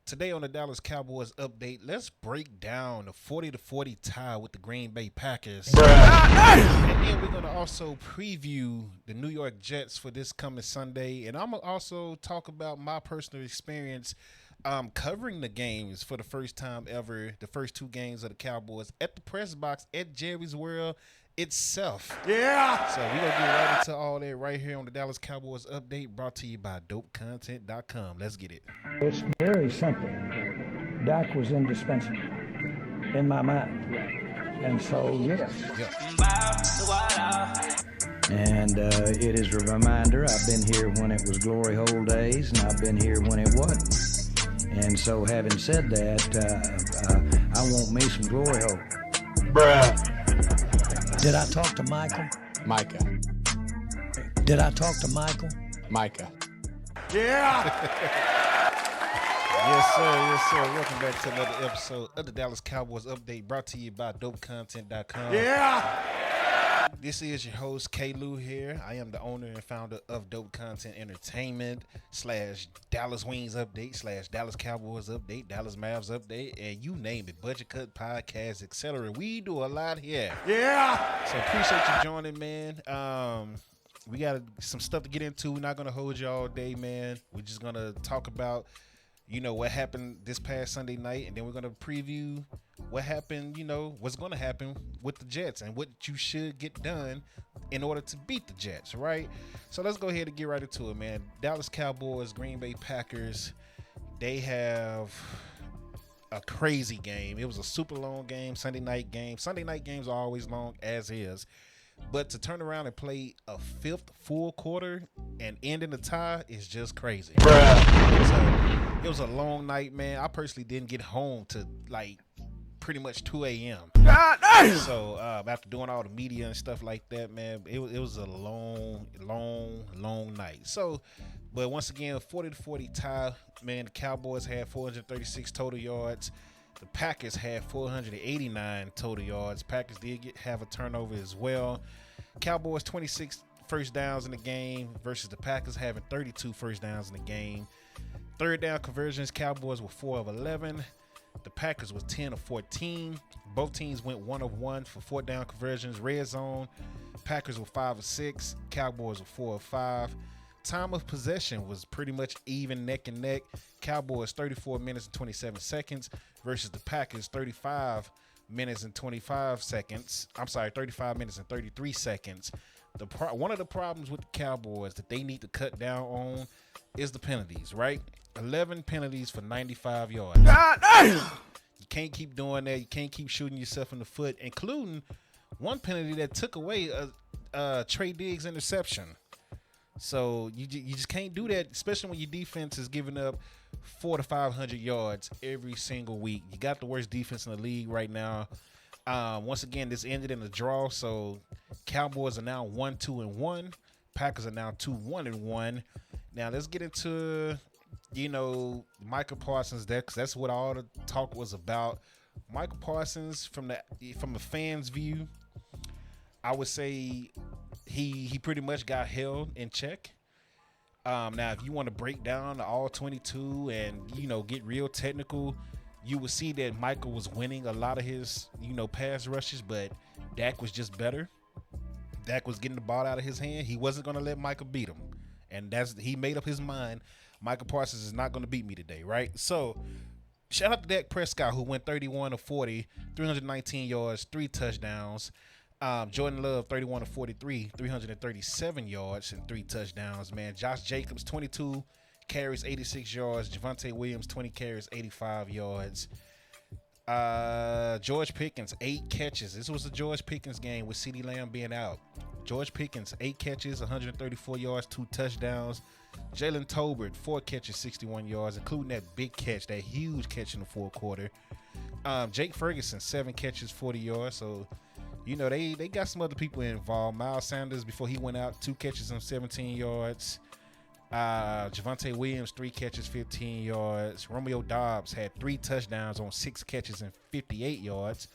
Today on the Dallas Cowboys update, let's break down the 40-40 tie with the Green Bay Packers. And then we're going to also preview the New York Jets for this coming Sunday. And I'm going to also talk about my personal experience covering the games for the first time ever, the first two games of the Cowboys at the press box at Jerry's World itself. Yeah. So we're going to get right into all that right here on the Dallas Cowboys update, brought to you by dopecontent.com. Let's get it. It's very simple. Dak was indispensable in my mind. And so, yes. And it is a reminder, I've been here when it was glory hole days, and I've been here when it wasn't. And so, having said that, I want me some glory hole. Did I talk to Michael? Micah. Did I talk to Michael? Micah. Yeah. Yes, sir. Yes, sir. Welcome back to another episode of the Dallas Cowboys Update, brought to you by dopecontent.com. Yeah. This is your host, K. Lou here. I am the owner and founder of Dope Content Entertainment / Dallas Wings Update / Dallas Cowboys Update, Dallas Mavs Update, and you name it, Budget Cut Podcast, etc. We do a lot here. Yeah. So appreciate you joining, man. We got some stuff to get into. We're not going to hold you all day, man. We're just going to talk about what happened this past Sunday night, and then we're going to preview what happened, what's going to happen with the Jets and what you should get done in order to beat the Jets, right? So let's go ahead and get right into it, man. Dallas Cowboys, Green Bay Packers, they have a crazy game. It was a super long game, Sunday night game. Sunday night games are always long, as is. But to turn around and play a fifth full quarter and end in a tie is just crazy. So it was a long night, man. I personally didn't get home to pretty much 2 a.m. So after doing all the media and stuff like that, man, it was a long night. So, but once again, 40-40 tie, man. The Cowboys had 436 total yards. The Packers had 489 total yards. Packers did have a turnover as well. Cowboys 26 first downs in the game versus the Packers having 32 first downs in the game. Third down conversions, Cowboys were 4 of 11. The Packers was 10 of 14. Both teams went 1 of 1 for fourth down conversions. Red zone, Packers were 5 of 6. Cowboys were 4 of 5. Time of possession was pretty much even neck and neck. Cowboys 34 minutes and 27 seconds versus the Packers 35 minutes and 25 seconds. 35 minutes and 33 seconds. One of the problems with the Cowboys that they need to cut down on is the penalties, right? 11 penalties for 95 yards. You can't keep doing that. You can't keep shooting yourself in the foot, including one penalty that took away a Trey Diggs interception. So you just can't do that, especially when your defense is giving up 400 to 500 yards every single week. You got the worst defense in the league right now. Once again, this ended in a draw, so Cowboys are now 1-2-1. Packers are now 2-1-1. Now let's get into Michael Parsons there, because that's what all the talk was about. Michael Parsons, from a fan's view, I would say he pretty much got held in check. Now, if you want to break down the all 22 and get real technical, you will see that Michael was winning a lot of his pass rushes, but Dak was just better. Dak was getting the ball out of his hand. He wasn't going to let Michael beat him, and he made up his mind. Michael Parsons is not going to beat me today, right? So, shout out to Dak Prescott, who went 31 of 40, 319 yards, 3 touchdowns. Jordan Love, 31 of 43, 337 yards and 3 touchdowns, man. Josh Jacobs, 22 carries, 86 yards. Javonte Williams, 20 carries, 85 yards. George Pickens, 8 catches. This was a George Pickens game with CeeDee Lamb being out. George Pickens, 8 catches, 134 yards, 2 touchdowns. Jalen Tolbert, 4 catches, 61 yards, including that big catch, that huge catch in the fourth quarter. Jake Ferguson, 7 catches, 40 yards. So, they got some other people involved. Miles Sanders, before he went out, 2 catches and 17 yards. Javonte Williams, 3 catches, 15 yards. Romeo Doubs had 3 touchdowns on 6 catches and 58 yards.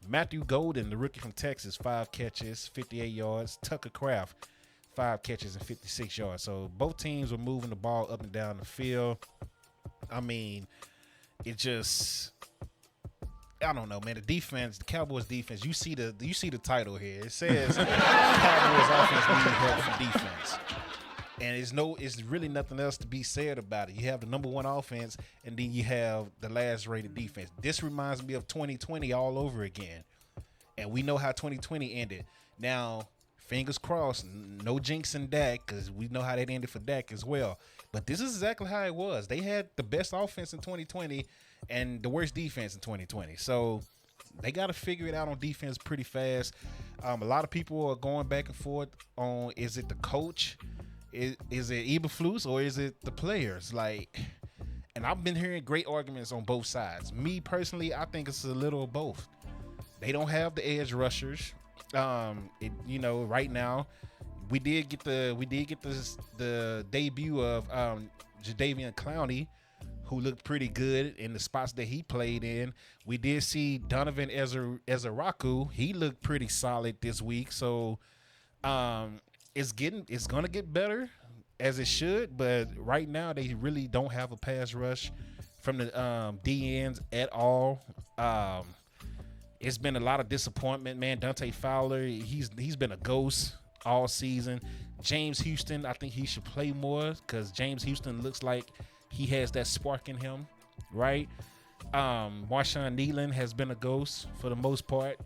Matthew Golden, the rookie from Texas, 5 catches, 58 yards. Tucker Kraft, 5 catches and 56 yards. So both teams were moving the ball up and down the field. I mean, it just, I don't know, man. The defense, the Cowboys defense. You see the title here. It says Cowboys offense needs help from defense, and it's really nothing else to be said about it. You have the number one offense, and then you have the last rated defense. This reminds me of 2020 all over again, and we know how 2020 ended. Now, fingers crossed, no jinxing Dak, because we know how that ended for Dak as well. But this is exactly how it was. They had the best offense in 2020 and the worst defense in 2020. So they got to figure it out on defense pretty fast. A lot of people are going back and forth on, is it the coach? Is it Eberflus, or is it the players? And I've been hearing great arguments on both sides. Me personally, I think it's a little of both. They don't have the edge rushers. Right now, we did get the debut of Jadeveon Clowney, who looked pretty good in the spots that he played in. We did see Donovan Ezeraku. He looked pretty solid this week. So it's gonna get better, as it should. But right now, they really don't have a pass rush from the D ends at all. It's been a lot of disappointment, man. Dante Fowler, he's been a ghost all season. James Houston, I think he should play more, because James Houston looks like he has that spark in him, right? Marshawn Nealon has been a ghost for the most part.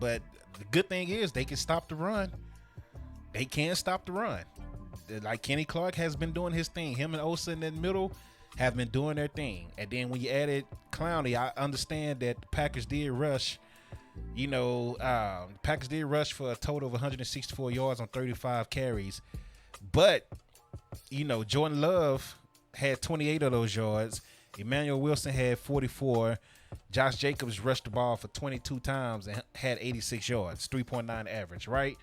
But the good thing is they can stop the run. They can stop the run. Like Kenny Clark has been doing his thing. Him and Osa in the middle have been doing their thing. And then when you added Clowney, I understand that the Packers did rush. Packers did rush for a total of 164 yards on 35 carries. But, Jordan Love had 28 of those yards. Emmanuel Wilson had 44. Josh Jacobs rushed the ball for 22 times and had 86 yards, 3.9 average, right?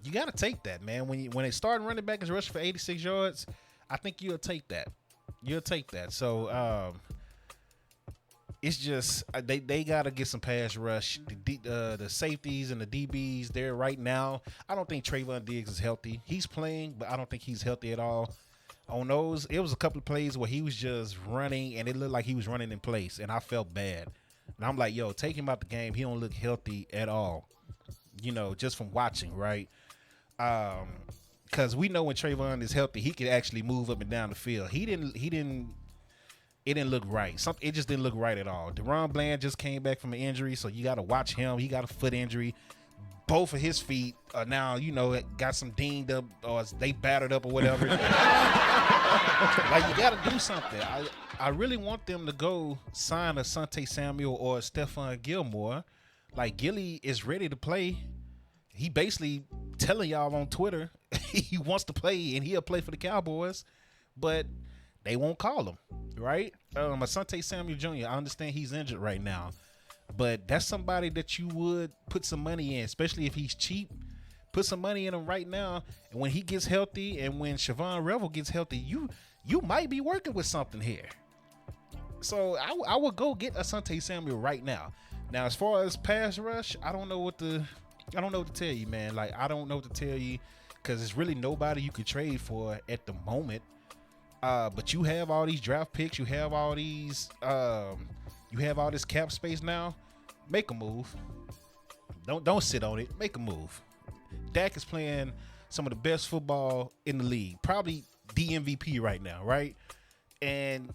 You got to take that, man. When they start running back and rush for 86 yards, I think you'll take that. So it's just they got to get some pass rush. The safeties and the DBs there right now. I don't think Trayvon Diggs is healthy. He's playing, but I don't think he's healthy at all. On those, it was a couple of plays where he was just running, and it looked like he was running in place, and I felt bad. And I'm like, yo, take him out the game. He don't look healthy at all. Just from watching, right? Because we know when Trayvon is healthy, he can actually move up and down the field. It didn't look right. It just didn't look right at all. DeRon Bland just came back from an injury, so you got to watch him. He got a foot injury. Both of his feet are now, got some dinged up, or they battered up or whatever. You got to do something. I really want them to go sign Asante Samuel or Stephon Gilmore. Gilly is ready to play. He basically telling y'all on Twitter he wants to play and he'll play for the Cowboys, but they won't call him, right? Asante Samuel Jr., I understand he's injured right now, but that's somebody that you would put some money in, especially if he's cheap. Put some money in him right now, and when he gets healthy and when Siobhan Revel gets healthy, you might be working with something here. So I would go get Asante Samuel right now. Now, as far as pass rush, I don't know what to tell you, man. I don't know what to tell you, because it's really nobody you could trade for at the moment. But you have all these draft picks. You have all these. You have all this cap space now. Make a move. Don't sit on it. Make a move. Dak is playing some of the best football in the league. Probably the MVP right now, right? And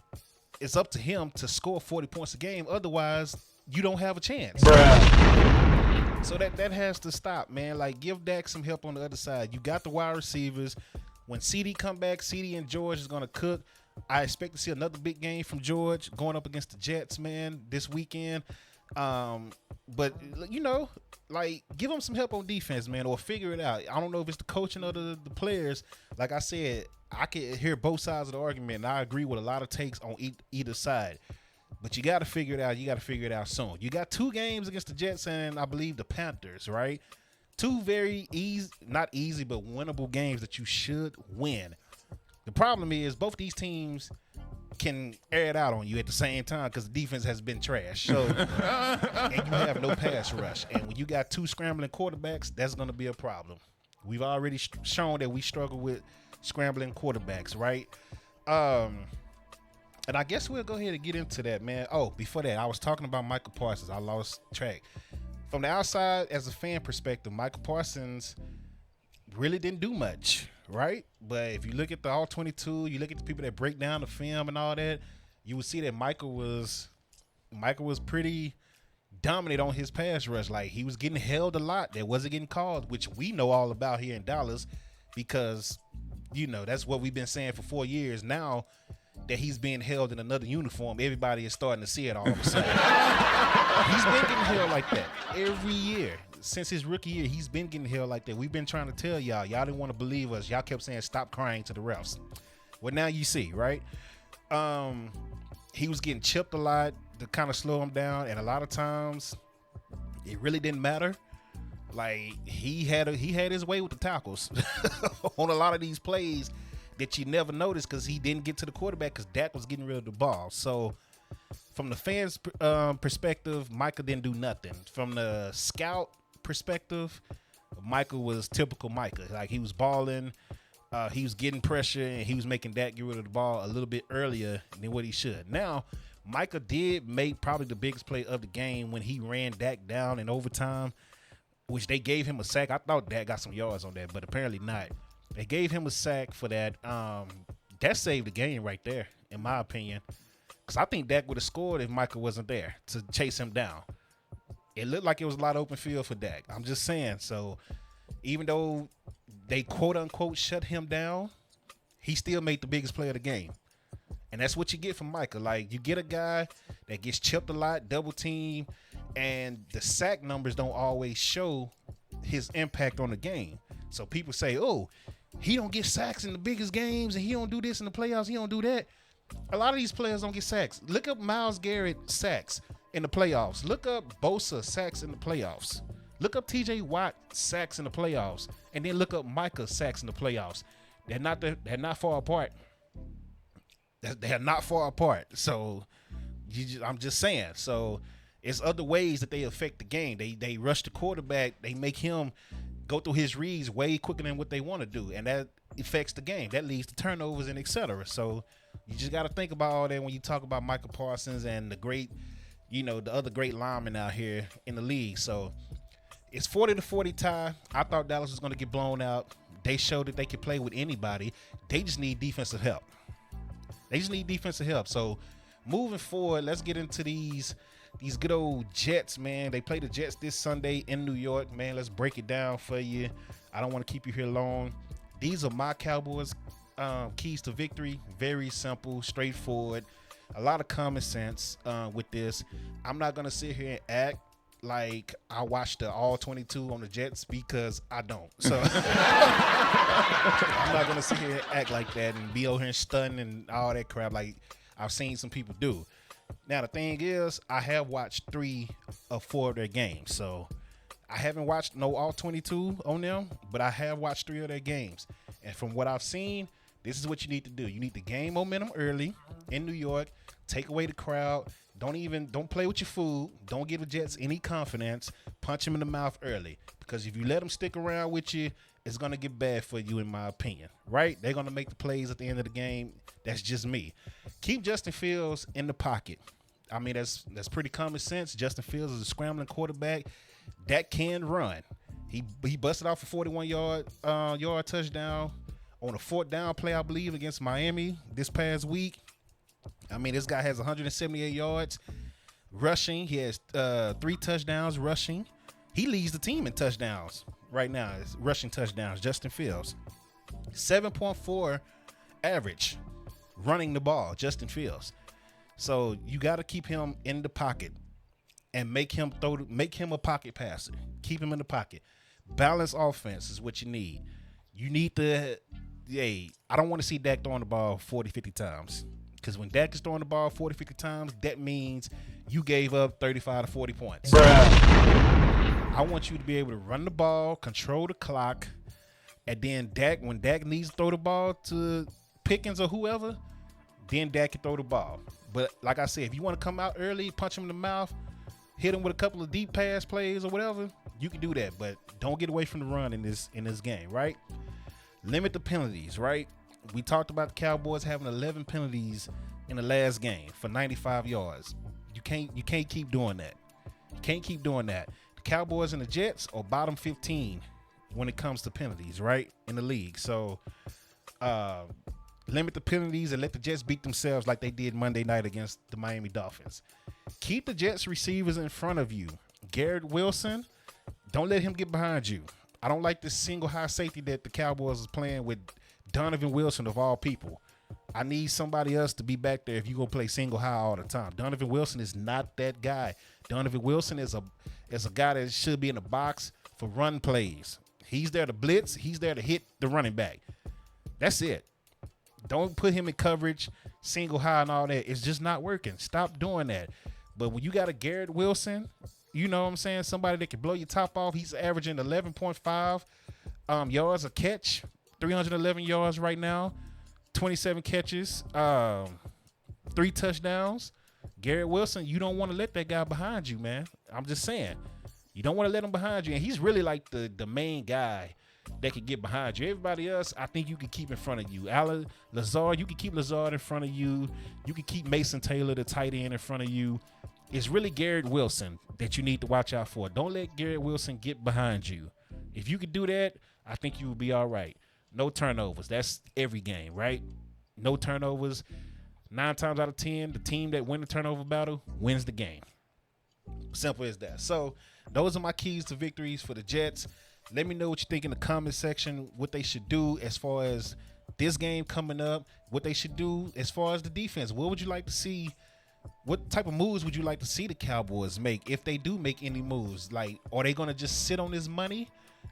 it's up to him to score 40 points a game. Otherwise, you don't have a chance. Bruh. So that has to stop, man. Give Dak some help on the other side. You got the wide receivers. When CD come back, CD and George is going to cook. I expect to see another big game from George going up against the Jets, man, this weekend. But, give them some help on defense, man, or figure it out. I don't know if it's the coaching or the players. Like I said, I can hear both sides of the argument, and I agree with a lot of takes on either side. But you got to figure it out. You got to figure it out soon. You got 2 games against the Jets and, I believe, the Panthers, right? 2 very easy, not easy, but winnable games that you should win. The problem is both these teams can air it out on you at the same time because the defense has been trash. So, and you have no pass rush. And when you got 2 scrambling quarterbacks, that's going to be a problem. We've already shown that we struggle with scrambling quarterbacks, right? And I guess we'll go ahead and get into that, man. Oh, before that, I was talking about Michael Parsons. I lost track. From the outside, as a fan perspective, Michael Parsons really didn't do much, right? But if you look at the All 22, you look at the people that break down the film and all that, you would see that Michael was pretty dominant on his pass rush. Like, he was getting held a lot that wasn't getting called, which we know all about here in Dallas because, that's what we've been saying for 4 years now. That he's being held in another uniform, everybody is starting to see it all of a sudden. He's been getting held like that every year. Since his rookie year, he's been getting held like that. We've been trying to tell y'all. Y'all didn't want to believe us. Y'all kept saying, stop crying to the refs. Well, now you see, right? He was getting chipped a lot to kind of slow him down, and a lot of times it really didn't matter. Like, he had his way with the tackles on a lot of these plays that you never noticed because he didn't get to the quarterback because Dak was getting rid of the ball. So from the fans' perspective, Michael didn't do nothing. From the scout perspective, Michael was typical Michael. Like, he was balling, he was getting pressure, and he was making Dak get rid of the ball a little bit earlier than what he should. Now, Michael did make probably the biggest play of the game when he ran Dak down in overtime, which they gave him a sack. I thought Dak got some yards on that, but apparently not. They gave him a sack for that. That saved the game right there, in my opinion. Because I think Dak would have scored if Michael wasn't there to chase him down. It looked like it was a lot of open field for Dak. I'm just saying. So even though they quote-unquote shut him down, he still made the biggest play of the game. And that's what you get from Michael. Like, you get a guy that gets chipped a lot, double team, and the sack numbers don't always show his impact on the game. So people say, oh, he don't get sacks in the biggest games and he don't do this in the playoffs. He don't do that. A lot of these players don't get sacks. Look up Myles Garrett sacks in the playoffs. Look up Bosa sacks in the playoffs. Look up TJ Watt sacks in the playoffs. And then look up Micah sacks in the playoffs. They're not far apart. They're not far apart. So I'm just saying. So it's other ways that they affect the game. They rush the quarterback. They make him go through his reads way quicker than what they want to do, and that affects the game. That leads to turnovers and etc. So you just got to think about all that when you talk about Michael Parsons and the great, the other great linemen out here in the league. So it's 40-40 tie. I thought Dallas was going to get blown out. They showed that they could play with anybody. They just need defensive help. So moving forward, let's get into these good old Jets, man. They play the Jets this Sunday in New York, man. Let's break it down for you. I don't want to keep you here long. These are my Cowboys keys to victory. Very simple, straightforward. A lot of common sense with this. I'm not going to sit here and act like I watched the all 22 on the Jets because I don't. So I'm not going to sit here and act like that and be over here and stun and all that crap like I've seen some people do. Now, the thing is, I have watched 3 or 4 of their games. So I haven't watched no all 22 on them, but I have watched 3 of their games. And from what I've seen, this is what you need to do. You need to gain momentum early in New York, take away the crowd. Don't play with your food. Don't give the Jets any confidence. Punch them in the mouth early. Because if you let them stick around with you, it's going to get bad for you, in my opinion. Right? They're going to make the plays at the end of the game. That's just me. Keep Justin Fields in the pocket. I mean, that's pretty common sense. Justin Fields is a scrambling quarterback that can run. He busted off a 41-yard touchdown on a 4th down play, I believe, against Miami this past week. I mean, this guy has 178 yards rushing. He has 3 touchdowns rushing. He leads the team in touchdowns right now. It's rushing touchdowns. Justin Fields, 7.4 average running the ball. Justin Fields. So you got to keep him in the pocket and make him a pocket passer. Keep him in the pocket. Balanced offense is what you need. You need to. I don't want to see Dak throwing the ball 40, 50 times. Because when Dak is throwing the ball 40, 50 times, that means you gave up 35 to 40 points. I want you to be able to run the ball, control the clock, and then when Dak needs to throw the ball to Pickens or whoever, then Dak can throw the ball. But like I said, if you want to come out early, punch him in the mouth, hit him with a couple of deep pass plays or whatever, you can do that. But don't get away from the run in this game, right? Limit the penalties, right? We talked about the Cowboys having 11 penalties in the last game for 95 yards. You can't keep doing that. You can't keep doing that. The Cowboys and the Jets are bottom 15 when it comes to penalties, right, in the league. So limit the penalties and let the Jets beat themselves like they did Monday night against the Miami Dolphins. Keep the Jets receivers in front of you. Garrett Wilson, don't let him get behind you. I don't like this single high safety that the Cowboys is playing with Donovan Wilson of all people. I need somebody else to be back there if you're going to play single high all the time. Donovan Wilson is not that guy. Donovan Wilson is a guy that should be in the box for run plays. He's there to blitz. He's there to hit the running back. That's it. Don't put him in coverage, single high and all that. It's just not working. Stop doing that. But when you got a Garrett Wilson, you know what I'm saying, somebody that can blow your top off, he's averaging 11.5 yards a catch, 311 yards right now, 27 catches, 3 touchdowns. Garrett Wilson, you don't want to let that guy behind you, man. I'm just saying. You don't want to let him behind you. And he's really like the main guy that can get behind you. Everybody else, I think you can keep in front of you. Alan Lazard, you can keep Lazard in front of you. You can keep Mason Taylor, the tight end, in front of you. It's really Garrett Wilson that you need to watch out for. Don't let Garrett Wilson get behind you. If you could do that, I think you will be all right. No turnovers. That's every game, right? No turnovers. 9 times out of 10, the team that wins the turnover battle wins the game. Simple as that. So those are my keys to victories for the Jets. Let me know what you think in the comment section, what they should do as far as this game coming up, what they should do as far as the defense. What would you like to see? What type of moves would you like to see the Cowboys make if they do make any moves? Like, are they going to just sit on this money,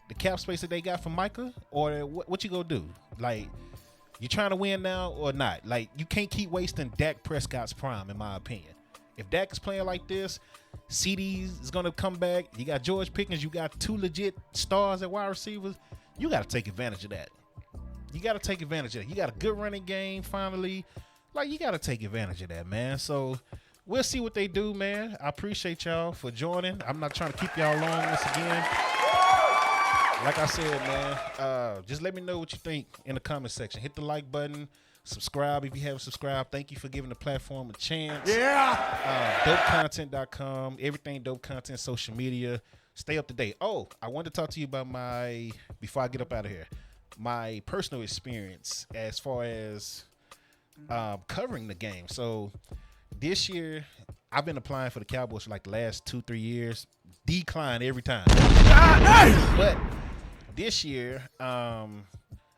the cap space that they got from Micah? Or what you going to do? Like, you trying to win now or not? Like, you can't keep wasting Dak Prescott's prime, in my opinion. If Dak is playing like this, CD is going to come back. You got George Pickens. You got 2 legit stars at wide receivers. You got to take advantage of that. You got to take advantage of it. You got a good running game finally. Like, you got to take advantage of that, man. So we'll see what they do, man. I appreciate y'all for joining. I'm not trying to keep y'all long once again. Like I said, man, just let me know what you think in the comment section. Hit the like button. Subscribe if you haven't subscribed. Thank you for giving the platform a chance. Yeah. Dopecontent.com. Everything dope content, social media. Stay up to date. Oh, I wanted to talk to you about before I get up out of here, my personal experience as far as covering the game. So this year, I've been applying for the Cowboys for like the last 2-3 years. Decline every time. But this year,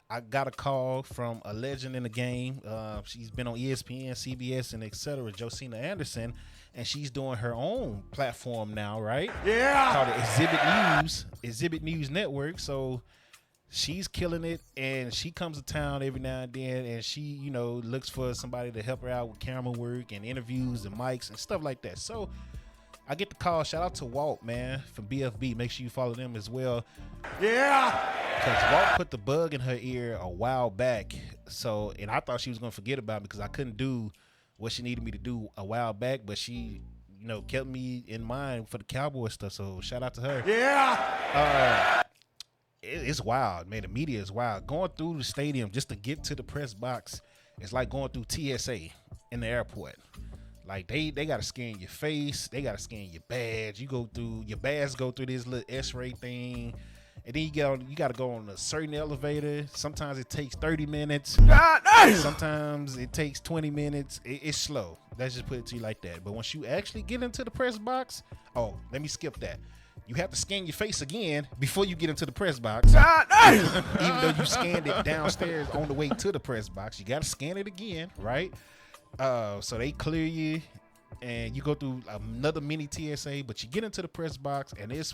I got a call from a legend in the game. She's been on ESPN, CBS, and etc. Josina Anderson, and she's doing her own platform now, right? Yeah. Called the Exhibit News Network. So she's killing it, and she comes to town every now and then, and she, looks for somebody to help her out with camera work and interviews and mics and stuff like that. So I get the call. Shout out to Walt, man, from BFB. Make sure you follow them as well. Yeah. Because Walt put the bug in her ear a while back. So, and I thought she was going to forget about me because I couldn't do what she needed me to do a while back. But she, kept me in mind for the Cowboy stuff. So shout out to her. Yeah. It's wild, man. The media is wild. Going through the stadium just to get to the press box, it's like going through TSA in the airport. Like they got to scan your face. They got to scan your badge. Your badge go through this little X-ray thing. And then you got to go on a certain elevator. Sometimes it takes 30 minutes. Sometimes it takes 20 minutes. It's slow. Let's just put it to you like that. But once you actually get into the press box, let me skip that. You have to scan your face again before you get into the press box. Even though you scanned it downstairs on the way to the press box, you got to scan it again, right? So they clear you, and you go through another mini TSA, but you get into the press box, and it's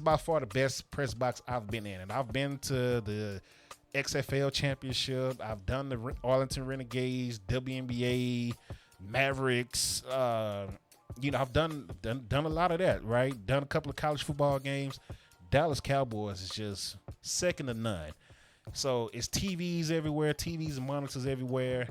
by far the best press box I've been in. And I've been to the XFL championship. I've done the Arlington Renegades, WNBA, Mavericks. I've done a lot of that, right? Done a couple of college football games. Dallas Cowboys is just second to none. So it's TVs everywhere, TVs and monitors everywhere.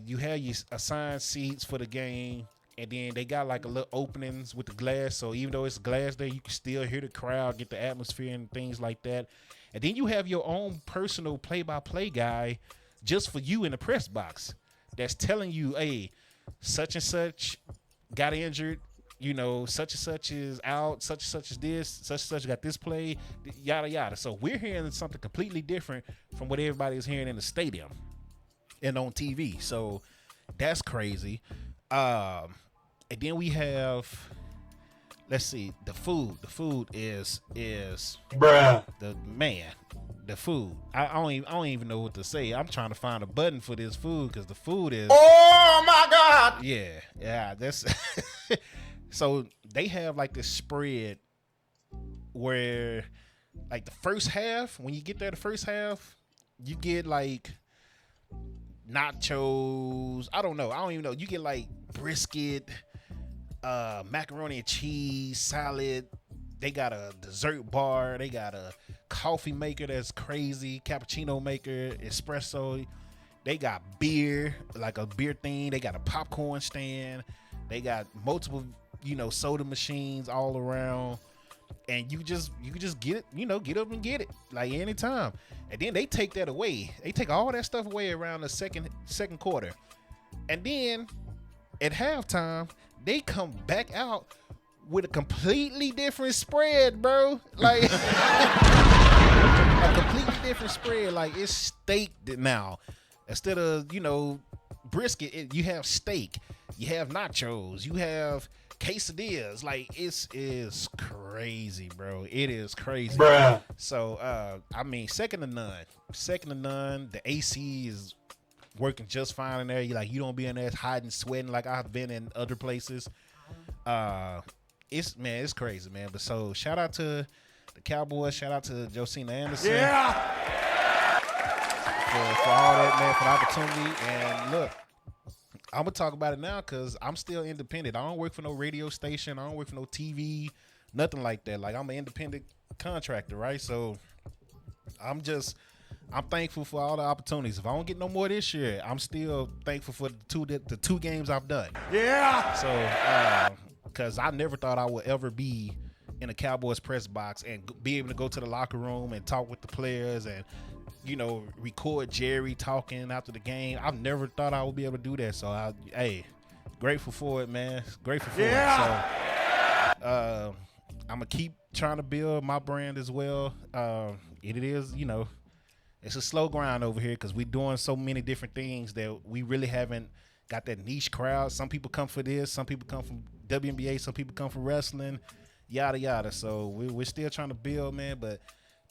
You have your assigned seats for the game, and then they got like a little openings with the glass. So even though it's glass there, you can still hear the crowd, get the atmosphere and things like that. And then you have your own personal play-by-play guy just for you in the press box that's telling you, hey, such and such got injured, such and such is out, such and such is this, such and such got this play, yada, yada. So we're hearing something completely different from what everybody is hearing in the stadium and on TV. So that's crazy. And then we have, let's see, the food. The food is bruh. The food. I don't even know what to say. I'm trying to find a button for this food because the food is. Oh my God. Yeah. That's. So they have like this spread where, like the first half, when you get there, the first half, you get like nachos. I don't even know. You get like brisket, macaroni and cheese, salad. They got a dessert bar. They got a coffee maker that's crazy, cappuccino maker, espresso. They got beer, like a beer thing. They got a popcorn stand. They got multiple, soda machines all around. And you just get it, get up and get it like anytime. And then they take that away. They take all that stuff away around the second quarter. And then at halftime, they come back out with a completely different spread, bro. Like a completely different spread. Like it's steak now. Instead of, brisket, you have steak. You have nachos. You have quesadillas. Like it is crazy, bro. It is crazy. Bruh. So second to none. The AC is working just fine in there. You don't be in there hiding, sweating like I've been in other places. It's crazy, man. But so shout out to the Cowboys. Shout out to Josina Anderson. Yeah. For all that, man, for the opportunity. And look, I'm gonna talk about it now because I'm still independent. I don't work for no radio station. I don't work for no TV, nothing like that. Like I'm an independent contractor, right? So I'm thankful for all the opportunities. If I don't get no more this year, I'm still thankful for the two games I've done. Yeah. So because I never thought I would ever be in a Cowboys press box and be able to go to the locker room and talk with the players and record Jerry talking after the game. I've never thought I would be able to do that. So grateful for it, man. Grateful for it. So I'm gonna keep trying to build my brand as well. It is, it's a slow grind over here because we're doing so many different things that we really haven't got that niche crowd. Some people come for this. Some people come from WNBA. Some people come from wrestling. Yada yada. So we're still trying to build, man. But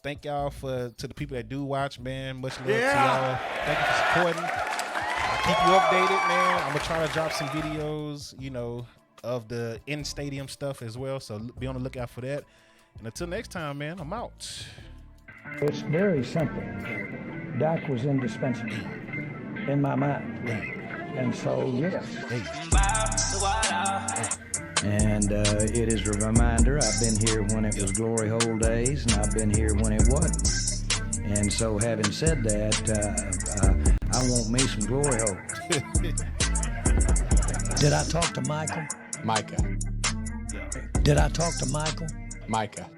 thank y'all to the people that do watch, man. Much love to y'all. Thank you for supporting. I'll keep you updated, man. I'm gonna try to drop some videos, of the in-stadium stuff as well. So be on the lookout for that. And until next time, man, I'm out. It's very simple. Dak was indispensable in my mind. And so, yes. And it is a reminder, I've been here when it was glory hole days, and I've been here when it wasn't. And so having said that, I want me some glory hole. Did I talk to Michael? Micah. Did I talk to Michael? Micah.